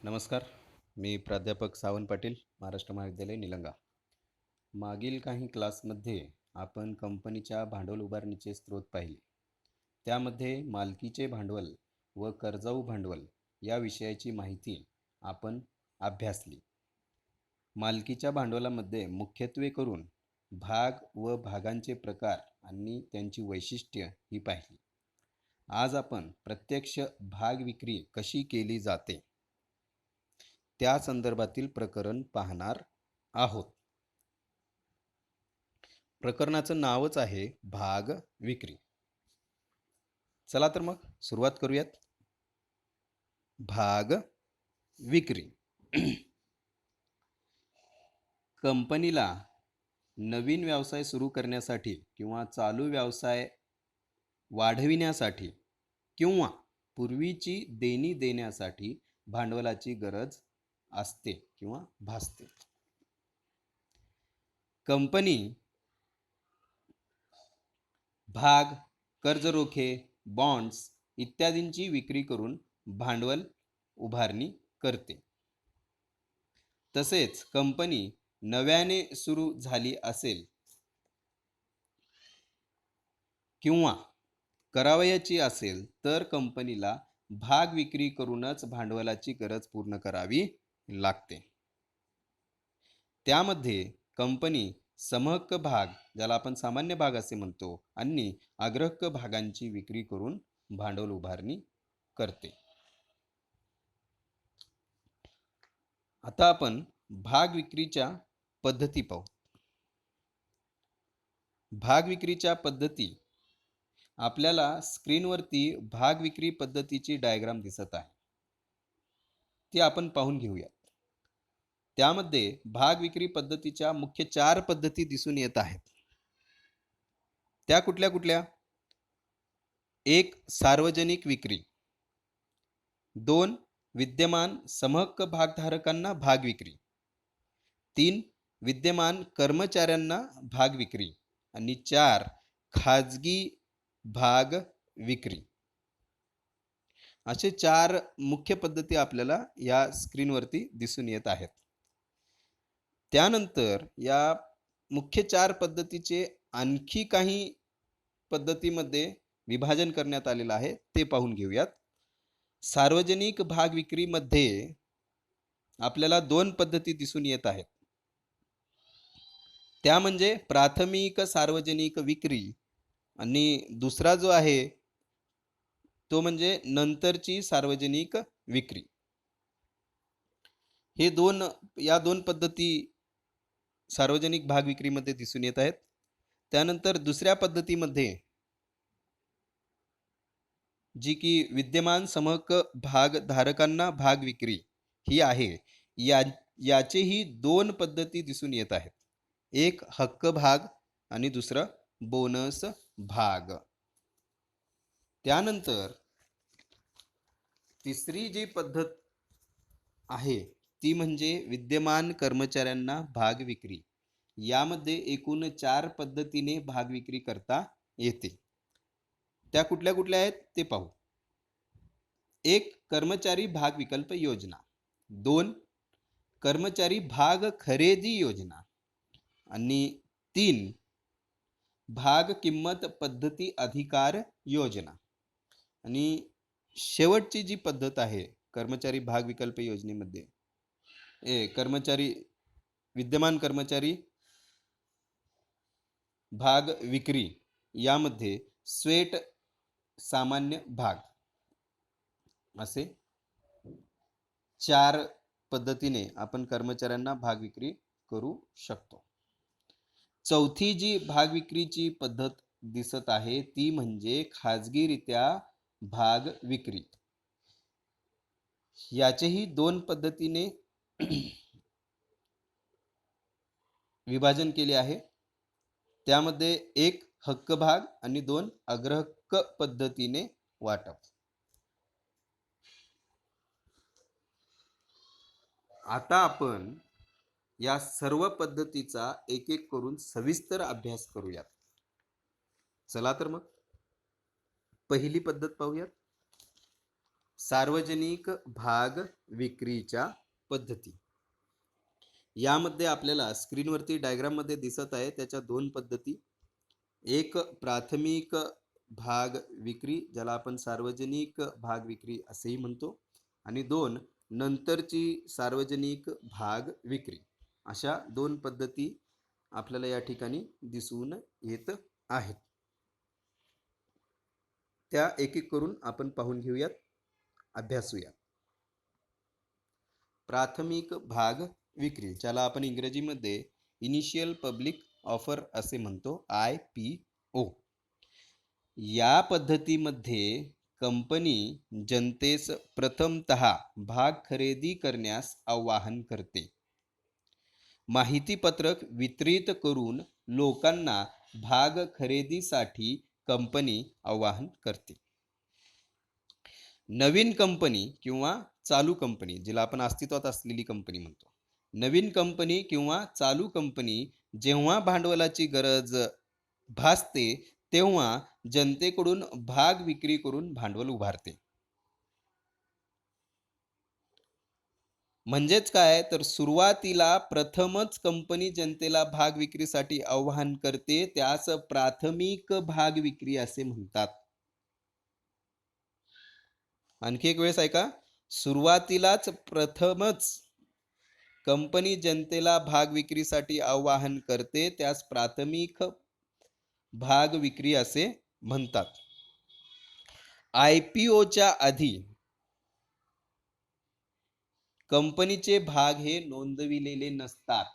नमस्कार. मी प्राध्यापक सावंत पाटील, महाराष्ट्र महाविद्यालय निलंगा. मागील काही क्लासमध्ये आपण कंपनीच्या भांडवल उभारणीचे स्रोत पाहिले. त्यामध्ये मालकीचे भांडवल व कर्जाऊ भांडवल या विषयाची माहिती आपण अभ्यासली. मालकीच्या भांडवलामध्ये मुख्यत्वे करून भाग व भागांचे प्रकार आणि त्यांची वैशिष्ट्ये ही पाहिली. आज आपण प्रत्यक्ष भाग विक्री कशी केली जाते त्या संदर्भातील प्रकरण पाहणार आहोत. प्रकरणाचं नावच आहे भाग विक्री. चला तर मग सुरुवात करूयात. भाग विक्री. कंपनीला नवीन व्यवसाय सुरू करण्यासाठी किंवा चालू व्यवसाय वाढविण्यासाठी किंवा पूर्वीची देणी देण्यासाठी भांडवलाची गरज असते किंवा भासते. कंपनी भाग, कर्ज रोखे, बॉन्ड्स इत्यादींची विक्री करून भांडवल उभारणी करते. तसेच कंपनी नव्याने सुरू झाली असेल किंवा करावयाची असेल तर कंपनीला भाग विक्री करूनच भांडवलाची गरज पूर्ण करावी लागते. त्यामध्ये कंपनी समहक्क भाग, ज्याला आपण सामान्य भाग असे म्हणतो, आणि अग्रहक्क भागांची विक्री करून भांडवल उभारणी करते. आता आपण भाग विक्रीच्या पद्धती पाहू. भाग विक्रीच्या पद्धती आपल्याला स्क्रीनवरती भाग विक्री पद्धतीची डायग्राम दिसत आहे, ती आपण पाहून घेऊया. त्यामध्ये भाग विक्री पद्धतीच्या मुख्य 4 पद्धती दिसून येत आहेत. त्या कुठल्या कुठल्या? 1. सार्वजनिक विक्री. 2. विद्यमान समहक्क भागधारकांना भाग विक्री. 3. विद्यमान कर्मचाऱ्यांना भाग विक्री. आणि 4. खाजगी भाग विक्री. असे 4 मुख्य पद्धती आपल्याला या स्क्रीनवरती दिसून येत आहेत. त्यानंतर या मुख्य 4 पद्धतीचे आणखी काही पद्धतीमध्ये विभाजन करण्यात आलेलं आहे, ते पाहून घेऊयात. सार्वजनिक भाग विक्रीमध्ये आपल्याला 2 पद्धती दिसून येत आहेत. त्या म्हणजे प्राथमिक सार्वजनिक विक्री आणि दुसरा जो आहे तो म्हणजे नंतरची सार्वजनिक विक्री. या दोन पद्धती सार्वजनिक भाग विक्रीमध्ये दिसून येत आहेत. त्यानंतर दुसऱ्या पद्धतीमध्ये, जी की विद्यमान समहक्क भागधारकांना भाग विक्री ही आहे, याचेही 2 पद्धती दिसून येत आहेत. एक हक्क भाग आणि दुसरं बोनस भाग. त्यानंतर तिसरी जी पद्धत आहे ती म्हणजे विद्यमान कर्मचाऱ्यांना भाग विक्री. यामध्ये एकूण 4 पद्धतीने भाग विक्री करता येते. त्या कुठल्या कुठल्या आहेत ते पाहू. 1. कर्मचारी भाग विकल्प योजना. 2. कर्मचारी भाग खरेदी योजना. आणि 3. भाग किंमत पद्धती अधिकार योजना. आणि शेवटची जी पद्धत आहे कर्मचारी भाग विकल्प योजनेमध्ये, विद्यमान कर्मचारी भाग विक्री यामध्ये स्वेट सामान्य भाग असे 4 पद्धतीने आपण कर्मचाऱ्यांना भाग विक्री करू शकतो. चौथी जी भाग विक्रीची पद्धत दिसत आहे ती म्हणजे खाजगीरित्या भाग विक्री. याचेही 2 पद्धतीने विभाजन केले आहे. त्यामध्ये 1 हक्क भाग आणि 2 अग्रहक्क पद्धतीने वाटप. आता आपण या सर्व पद्धतीचा एक एक करून सविस्तर अभ्यास करूयात. चला तर मग पहिली पद्धत पाहूयात. सार्वजनिक भाग विक्रीच्या पद्धती. यामध्ये आपल्याला स्क्रीनवरती डायग्राममध्ये दिसत आहे त्याच्या दोन पद्धती. एक प्राथमिक भाग विक्री, ज्याला आपण सार्वजनिक भाग विक्री असेही म्हणतो, आणि दोन नंतरची सार्वजनिक भाग विक्री. अशा दोन पद्धती आपल्याला या ठिकाणी दिसून येत आहेत. त्या एक एक करून आपण पाहून घेऊयात, अभ्यासूया. प्राथमिक भाग विक्री, ज्याला आपण इंग्रजीमध्ये इनिशियल पब्लिक ऑफर असे म्हणतो, IPO. या पद्धतीमध्ये कंपनी जनतेस प्रथमतः भाग खरेदी करण्यास आवाहन करते. माहितीपत्रक वितरित करून लोकांना भाग खरेदीसाठी कंपनी आवाहन करते. नवीन कंपनी किंवा चालू कंपनी, जिला आपण अस्तित्वात असलेली कंपनी म्हणतो, नवीन कंपनी किंवा चालू कंपनी जेव्हा भांडवलाची गरज भासते तेव्हा जनतेकडून भाग विक्री करून भांडवल उभारते. म्हणजेच काय तर सुरुवातीला प्रथमच कंपनी जनतेला भाग विक्रीसाठी आवाहन करते, त्यास प्राथमिक भाग विक्री असे म्हणतात. आणखी एक वेळेस ऐका, सुरुवातीलाच प्रथमच कंपनी जनतेला भाग विक्रीसाठी आवाहन करते, त्यास प्राथमिक भाग विक्री असे म्हणतात. IPOच्या आधी कंपनीचे भाग हे नोंदविलेले नसतात.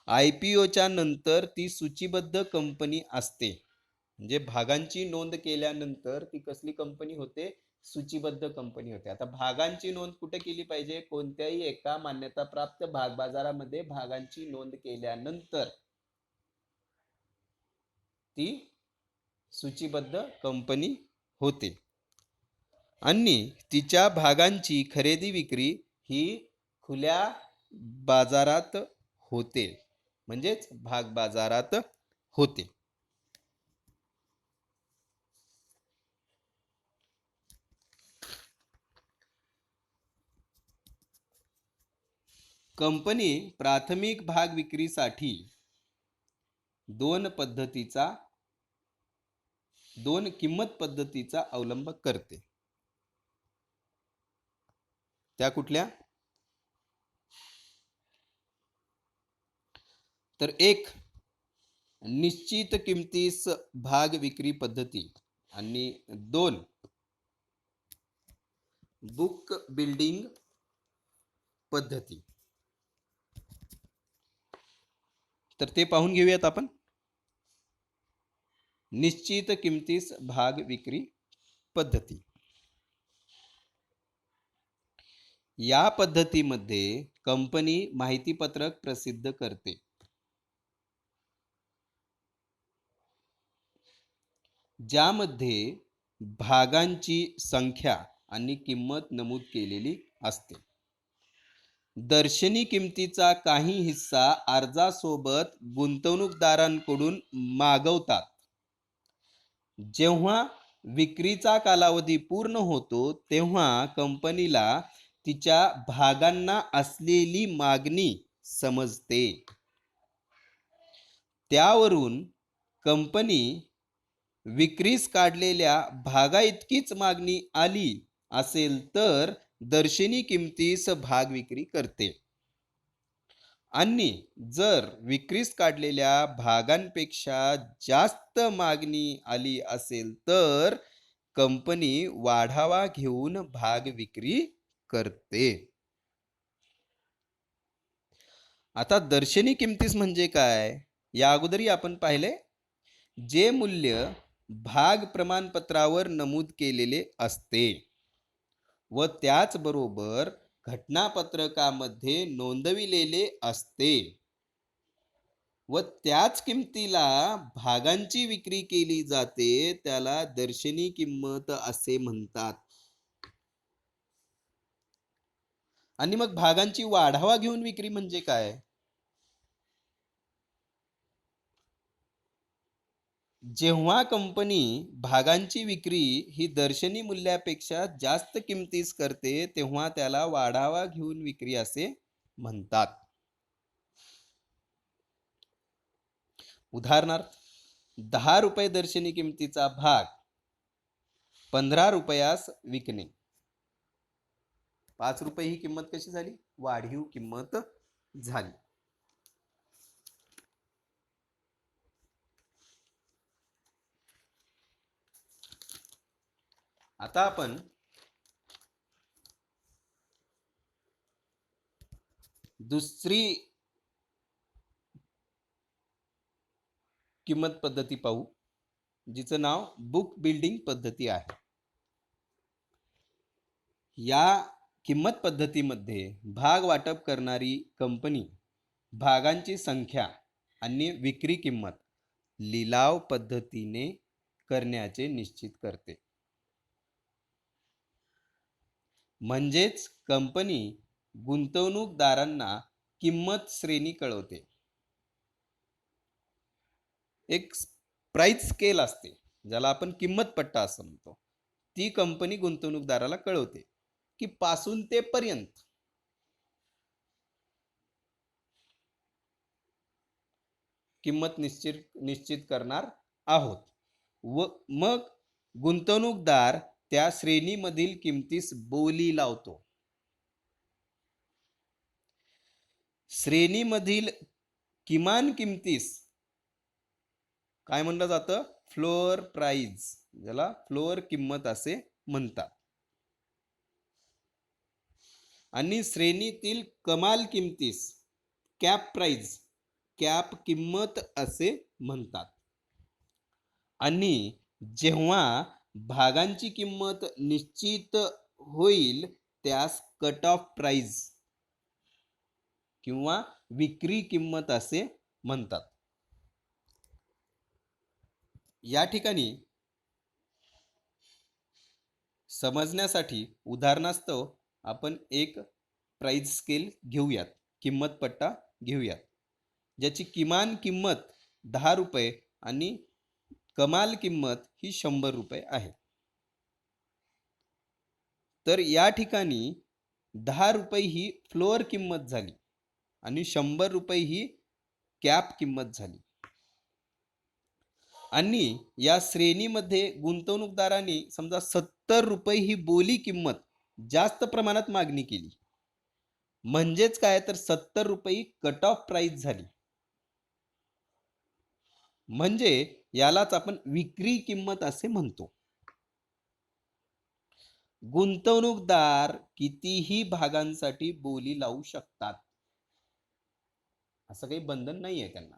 IPOच्या नंतर ती सूचीबद्ध कंपनी असते. म्हणजे भागांची नोंद केल्यानंतर ती कसली कंपनी होते? सूचीबद्ध कंपनी होते. आता भागांची नोंद कुठे केली पाहिजे? कोणत्याही एका मान्यताप्राप्त भाग बाजारामध्ये भागांची नोंद केल्यानंतर ती सूचीबद्ध कंपनी होते आणि तिच्या भागांची खरेदी विक्री ही खुल्या बाजारात होते, म्हणजेच भाग बाजारात होते. कंपनी प्राथमिक भाग विक्रीसाठी दोन किंमत पद्धतीचा अवलंब करते. त्या कुठल्या? तर एक निश्चित किमतीस भाग विक्री पद्धती आणि दोन बुक बिल्डिंग पद्धती. तर ते पाहून घेऊयात आपण. निश्चित किमतीस भाग विक्री पद्धती. या पद्धतीमध्ये कंपनी माहितीपत्रक प्रसिद्ध करते. ज्यामध्ये भागांची संख्या आणि किंमत नमूद केलेली असते. दर्शनी किमतीचा काही हिस्सा अर्जासोबत गुंतवणूकदारांकडून मागवतात. जेव्हा विक्रीचा कालावधी पूर्ण होतो तेव्हा कंपनीला तिच्या भागांना असलेली मागणी समजते. त्यावरून कंपनी विक्रीस काढलेल्या भागा इतकीच मागणी आली असेल तर दर्शनी किमतीस भाग विक्री करते आणि जर विक्रीस काढलेल्या भागांपेक्षा जास्त मागणी आली असेल तर कंपनी वाढावा घेऊन भाग विक्री करते. आता दर्शनी किमतीस म्हणजे काय? या अगोदरही आपण पाहिले. जे मूल्य भाग प्रमाणपत्रावर नमूद केलेले असते व त्याचबरोबर घटनापत्रकामध्ये नोंदविलेले असते व त्याच किमतीला भागांची विक्री केली जाते, त्याला दर्शनी किंमत असे म्हणतात. आणि मग भागांची वाढावा घेऊन विक्री म्हणजे काय? जेव्हा कंपनी भागांची विक्री ही दर्शनी मूल्यापेक्षा जास्त किमतीस करते तेव्हा त्याला वाढावा घेऊन विक्री असे म्हणतात. उदाहरणार्थ 10 रुपये दर्शनी किमतीचा भाग 15 रुपयास विकणे. 5 रुपये ही किंमत कशी झाली? वाढीव किंमत झाली. आता आपण दुसरी किंमत पद्धती पाहू, जिचं नाव बुक बिल्डिंग पद्धती आहे. या किंमत पद्धतीमध्ये भाग वाटप करणारी कंपनी भागांची संख्या आणि विक्री किंमत लिलाव पद्धतीने करण्याचे निश्चित करते. म्हणजेच कंपनी गुंतवणूकदारांना किंमत श्रेणी कळवते. एक प्राइस स्केल असते ज्याला आपण किंमत पट्टा असं म्हणतो. ती कंपनी गुंतवणूकदाराला कळवते की पासून ते पर्यंत किंमत निश्चित करणार आहोत व मग गुंतवणूकदार त्या श्रेणीमधील किमतीस बोली लावतो. श्रेणीमधील किमान किमतीस काय म्हणलं जातं? फ्लोअर प्राइस, ज्याला फ्लोअर किंमत असे म्हणतात. आणि श्रेणीतील कमाल किमतीस कॅप प्राइस, कॅप किंमत असे म्हणतात. आणि जेव्हा भागांची किंमत निश्चित होईल त्यास कट ऑफ प्राइस किंवा विक्री किंमत असे म्हणतात. या ठिकाणी समजण्यासाठी उदाहरणास्तव आपण एक प्राइस स्केल घेऊयात, किंमत पट्टा घेऊयात, ज्याची किमान किंमत 10 रुपये आणि कमाल किंमत ही 100 रुपये आहे. तर या ठिकाणी 10 रुपये ही फ्लोअर किंमत झाली आणि 100 रुपये ही कॅप किंमत झाली. आणि या श्रेणीमध्ये गुंतवणूकदारांनी समजा 70 रुपये ही बोली किंमत जास्त प्रमाणात मागणी केली. म्हणजेच काय तर 70 रुपये ही कट ऑफ प्राइस झाली. म्हणजे यालाच आपण विक्री किंमत असे म्हणतो. गुंतवणूकदार कितीही भागांसाठी बोली लावू शकतात, असं काही बंधन नाही आहे त्यांना.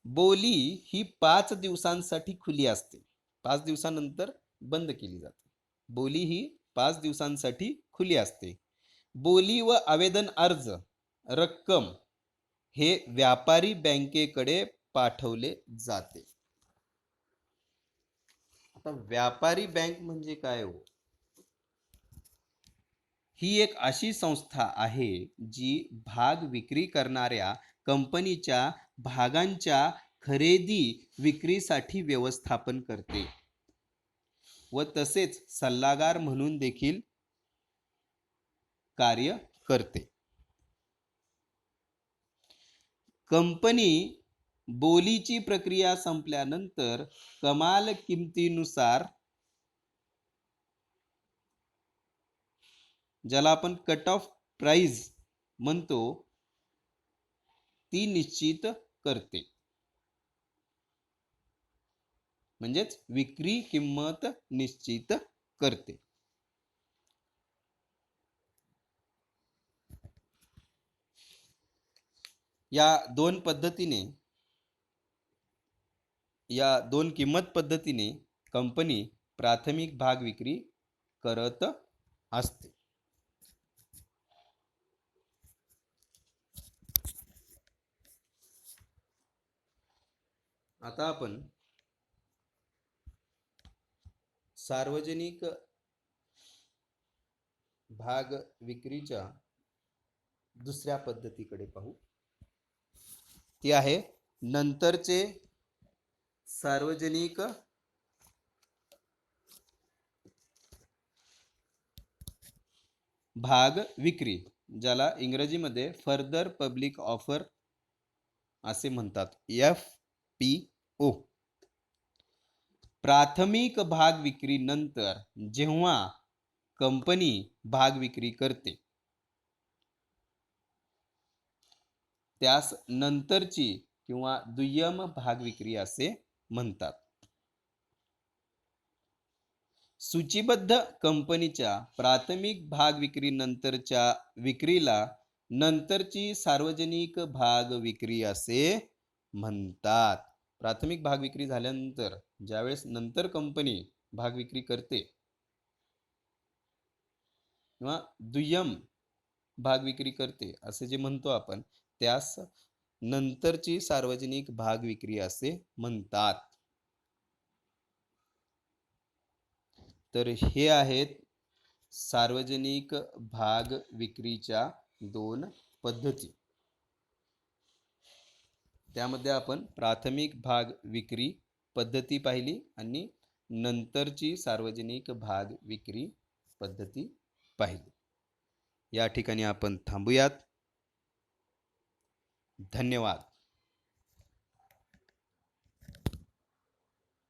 बोली ही 5 दिवसांसाठी खुली असते, 5 दिवसानंतर बंद केली जाते. बोली ही 5 दिवसांसाठी खुली असते. बोली व आवेदन अर्ज रक्कम हे व्यापारी बँकेकडे पाठवले जाते. आता व्यापारी बँक म्हणजे काय हो? ही एक अशी संस्था आहे जी भाग विक्री करणाऱ्या कंपनीच्या भागांच्या खरेदी विक्रीसाठी व्यवस्थापन करते व तसेच सल्लागार म्हणून देखील कार्य करते. कंपनी बोलीची प्रक्रिया संपल्यानंतर कमाल किमतीनुसार, ज्याला आपण कट ऑफ प्राइस म्हणतो, ती निश्चित करते. म्हणजेच विक्री किंमत निश्चित करते. या दोन किंमत पद्धतीने कंपनी प्राथमिक भाग विक्री करत असते. आता आपण सार्वजनिक भाग विक्रीच्या दुसऱ्या पद्धतीकडे पाहू. ती आहे नंतरचे सार्वजनिक भाग विक्री, ज्याला इंग्रजीमध्ये फर्दर पब्लिक ऑफर असे म्हणतात, FPO. प्राथमिक भाग विक्री नंतर जेव्हा कंपनी भाग विक्री करते त्यास नंतरची किंवा दुय्यम भाग विक्री असे म्हणतात. सूचीबद्ध कंपनीच्या प्राथमिक भाग विक्री नंतरच्या विक्रीला नंतरची सार्वजनिक भाग विक्री असे म्हणतात. प्राथमिक भाग विक्री झाल्यानंतर ज्यावेळेस नंतर कंपनी भाग विक्री करते किंवा दुय्यम भाग विक्री करते असे जे म्हणतो आपण, त्यास नंतरची सार्वजनिक भाग विक्री असे म्हणतात. तर हे आहेत सार्वजनिक भाग विक्रीच्या दोन पद्धती. त्यामध्ये आपण प्राथमिक भाग विक्री पद्धती पाहिली आणि नंतरची सार्वजनिक भाग विक्री पद्धती पाहिली. या ठिकाणी आपण थांबूयात. धन्यवाद.